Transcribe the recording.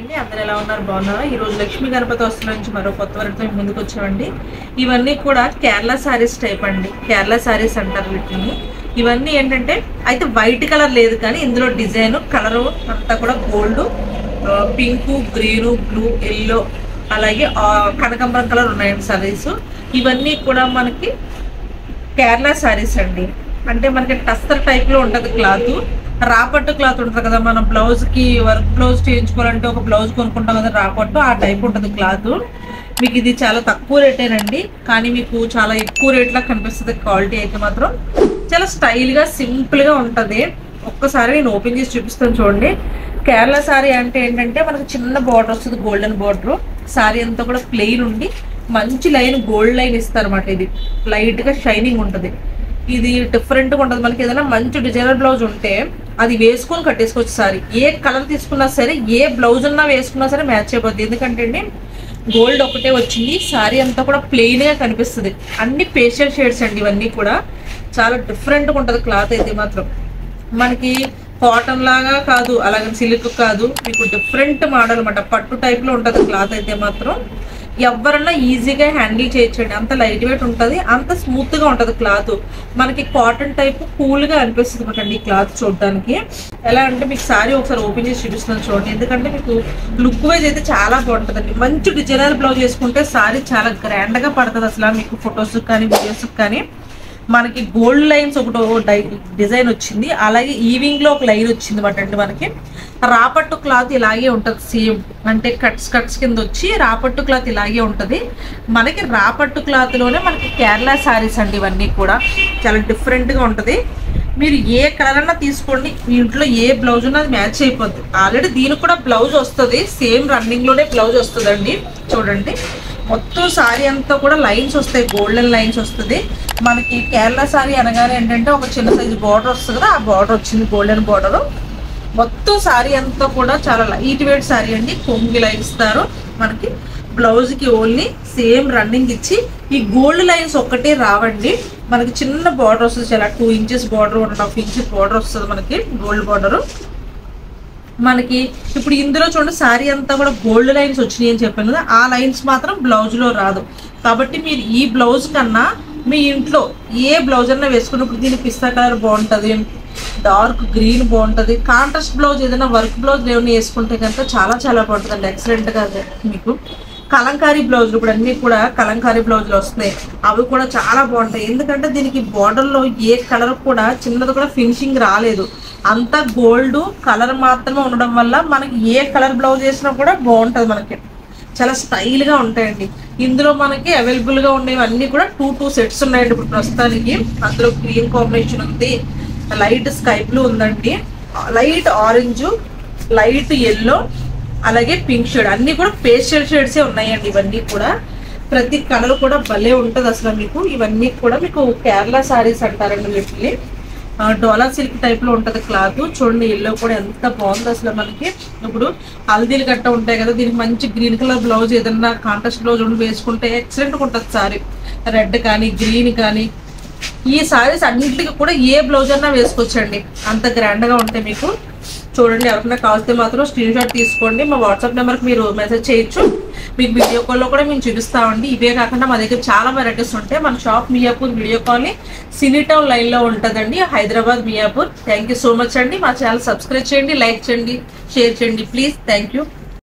అండి అందరూ ఎలా ఉన్నారు బాగున్నారా ఈ రోజు లక్ష్మీ గణపతి వస్తున్న నుంచి మరో కొత్త వరతో ముందుకు వచ్చామండి ఇవన్నీ కూడా కేరళ సారీస్ టైప్ అండి కేరళ సారీస్ అంటారు వీటిని ఇవన్నీ ఏంటంటే అయితే వైట్ కలర్ లేదు కానీ ఇందులో డిజైన్ కలర్ అంతా కూడా gold pink green blue yellow అలాగే కనకాంబరం కలర్ ఉన్నాయండి సారీస్ ఇవన్నీ కూడా మనకి కేరళ సారీస్ అండి అంటే మనకి టస్సర్ టైప్ లో ఉంటది క్లాత్ రాపట్టు క్లాత్ ఉంటుంది కదా మనం బ్లౌజ్ కి వర్క్ బ్లౌజ్ చేయించుకోవాలంటే ఒక బ్లౌజ్ కొనుక్కుంటాం కదా రాపట్టు ఆ టైప్ ఉంటుంది క్లాత్ మీకు ఇది చాలా తక్కువ రేటేనండి కానీ మీకు చాలా ఎక్కువ రేట్ లా కనిపిస్తుంది క్వాలిటీ అయితే మాత్రం చాలా స్టైల్ గా సింపుల్ గా ఉంటది ఒక్కసారి నేను ఓపెన్ చేసి చూపిస్తాను చూడండి కేరళ సారీ అంటే ఏంటంటే మనకు చిన్న బార్డర్ వస్తుంది గోల్డెన్ బార్డర్ సారీ అంతా కూడా ప్లెయిన్ ఉండి మంచి లైన్ గోల్డ్ లైన్ ఇస్తారు అన్నమాట ఇది లైట్ గా షైనింగ్ ఉంటుంది ఇది డిఫరెంట్ గా ఉంటుంది మనకి ఏదైనా మంచి డిజైనర్ బ్లౌజ్ ఉంటే అది వేసుకొని కట్టేసుకోవచ్చు సారీ ఏ కలర్ తీసుకున్నా సరే ఏ బ్లౌజ్ ఉన్నా వేసుకున్నా సరే మ్యాచ్ అయిపోద్ది ఎందుకంటే అండి గోల్డ్ ఒకటే వచ్చింది సారీ అంతా కూడా ప్లెయిన్ గా కనిపిస్తుంది అన్ని పేస్టల్ షేడ్స్ అండి ఇవన్నీ కూడా చాలా డిఫరెంట్ గా ఉంటుంది క్లాత్ అయితే మాత్రం మనకి కాటన్ లాగా కాదు అలాగే సిల్క్ కాదు మీకు డిఫరెంట్ మోడల్ అన్నమాట పట్టు టైప్ లో ఉంటుంది క్లాత్ అయితే మాత్రం ఎవరన్నా ఈజీగా హ్యాండిల్ చేయొచ్చండి అంత లైట్ వెయిట్ ఉంటుంది అంత స్మూత్ గా ఉంటుంది క్లాత్ మనకి కాటన్ టైప్ కూల్ గా అనిపిస్తుంది అనమాట ఈ క్లాత్ చూడడానికి ఎలా అంటే మీకు సారీ ఒకసారి ఓపెన్ చేసి చూపిస్తున్నాను చూడండి ఎందుకంటే మీకు లుక్ వైజ్ అయితే చాలా బాగుంటుందండి మంచి డిజైనర్ బ్లౌజ్ వేసుకుంటే సారీ చాలా గ్రాండ్ గా పడుతుంది అసలు మీకు ఫొటోస్ కానీ వీడియోస్ కానీ మనకి గోల్డ్ లైన్స్ ఒకటి డిజైన్ వచ్చింది అలాగే ఈవింగ్ లో ఒక లైన్ వచ్చింది అన్నమాట మనకి రాపట్టు క్లాత్ ఇలాగే ఉంటుంది సేమ్ అంటే కట్స్ కింద వచ్చి రాపట్టు క్లాత్ ఇలాగే ఉంటుంది మనకి రాపట్టు క్లాత్ లోనే మనకి కేరళ సారీస్ అండి ఇవన్నీ కూడా చాలా డిఫరెంట్ గా ఉంటుంది మీరు ఏ కలర్ అన్నా తీసుకోండి మీ ఇంట్లో ఏ బ్లౌజ్ ఉన్నా అది మ్యాచ్ అయిపోద్ది ఆల్రెడీ దీనికి కూడా బ్లౌజ్ వస్తుంది సేమ్ రన్నింగ్ లోనే బ్లౌజ్ వస్తుందండి చూడండి మొత్తం సారీ అంతా కూడా లైన్స్ వస్తాయి గోల్డెన్ లైన్స్ వస్తుంది మనకి కేరళ సారీ అనగానే ఏంటంటే ఒక చిన్న సైజు బార్డర్ వస్తుంది కదా ఆ బార్డర్ వచ్చింది గోల్డెన్ బార్డర్ మొత్తం సారీ అంతా కూడా చాలా లైట్ వెయిట్ సారీ అండి కొంగి లైన్ ఇస్తారు మనకి బ్లౌజ్ కి ఓన్లీ సేమ్ రన్నింగ్ ఇచ్చి ఈ గోల్డ్ లైన్స్ ఒక్కటే రావండి మనకి చిన్న బార్డర్ వస్తుంది చాలా 2 ఇంచెస్ బార్డర్ 1.5 ఇంచెస్ బార్డర్ వస్తుంది మనకి గోల్డ్ బార్డర్ మనకి ఇప్పుడు ఇందులో చూడండి సారీ అంతా కూడా గోల్డ్ లైన్స్ వచ్చినాయి అని చెప్పాను కదా ఆ లైన్స్ మాత్రం బ్లౌజ్ లో రాదు కాబట్టి మీరు ఈ బ్లౌజ్ కన్నా మీ ఇంట్లో ఏ బ్లౌజ్ అన్నా వేసుకున్నప్పుడు దీనికి పిస్తా కలర్ బాగుంటుంది డార్క్ గ్రీన్ బాగుంటుంది కాంట్రాస్ట్ బ్లౌజ్ ఏదైనా వర్క్ బ్లౌజ్ ఏమైనా వేసుకుంటే కనుక చాలా చాలా బాగుంటుంది ఎక్సలెంట్ గా మీకు కలంకారీ బ్లౌజులు ఇప్పుడు అన్ని కూడా కలంకారీ బ్లౌజులు వస్తున్నాయి అవి కూడా చాలా బాగుంటాయి ఎందుకంటే దీనికి బార్డర్ లో ఏ కలర్ కూడా చిన్నది కూడా ఫినిషింగ్ రాలేదు అంతా గోల్డ్ కలర్ మాత్రమే ఉండడం వల్ల మనకి ఏ కలర్ బ్లౌజ్ వేసినా కూడా బాగుంటుంది మనకి చాలా స్టైల్ గా ఉంటాయండి ఇందులో మనకి అవైలబుల్ గా ఉండేవన్నీ కూడా 2 సెట్స్ ఉన్నాయండి ఇప్పుడు ప్రస్తుతానికి అందులో గ్రీన్ కాంబినేషన్ ఉంది లైట్ స్కై బ్లూ ఉందండి లైట్ ఆరెంజ్ లైట్ yellow అలాగే పింక్ షేడ్ అన్ని కూడా పేస్టల్ షేడ్స్ ఉన్నాయండి ఇవన్నీ కూడా ప్రతి కలర్ కూడా భలే ఉంటుంది అసలు మీకు ఇవన్నీ కూడా మీకు కేరళ సారీస్ అంటారండి వీటిని డోలా సిల్క్ టైప్ లో ఉంటది క్లాత్ చూడండి yellow కూడా ఎంత బాగుంది అసలు మనకి ఇప్పుడు హల్దీలు గట్ట ఉంటాయి కదా దీనికి మంచి గ్రీన్ కలర్ బ్లౌజ్ ఏదన్నా కాంట్రాస్ట్ బ్లౌజ్ వేసుకుంటే ఎక్సలెంట్ గా ఉంటుంది సారీ రెడ్ కానీ గ్రీన్ కానీ ఈ సారీస్ అన్నింటికి కూడా ఏ బ్లౌజ్ అన్నా వేసుకోవచ్చండి అంత గ్రాండ్ గా ఉంటాయి మీకు చూడండి ఎవరికైనా కావాల్స్తే మాత్రం స్క్రీన్ షాట్ తీసుకోండి మా వాట్సాప్ నెంబర్కి మీరు మెసేజ్ చేయొచ్చు మీకు వీడియో కాల్లో కూడా మేము చూపిస్తామండి ఇవే కాకుండా మా దగ్గర చాలా వెరైటీస్ ఉంటాయి మన షాప్ మియాపూర్ వీడియో కాల్ని సినీ టౌన్ లైన్లో ఉంటుందండి Hyderabad Miyapur thank you so much అండి మా ఛానల్ సబ్స్క్రైబ్ చేయండి లైక్ చేయండి షేర్ చేయండి ప్లీజ్ థ్యాంక్ యూ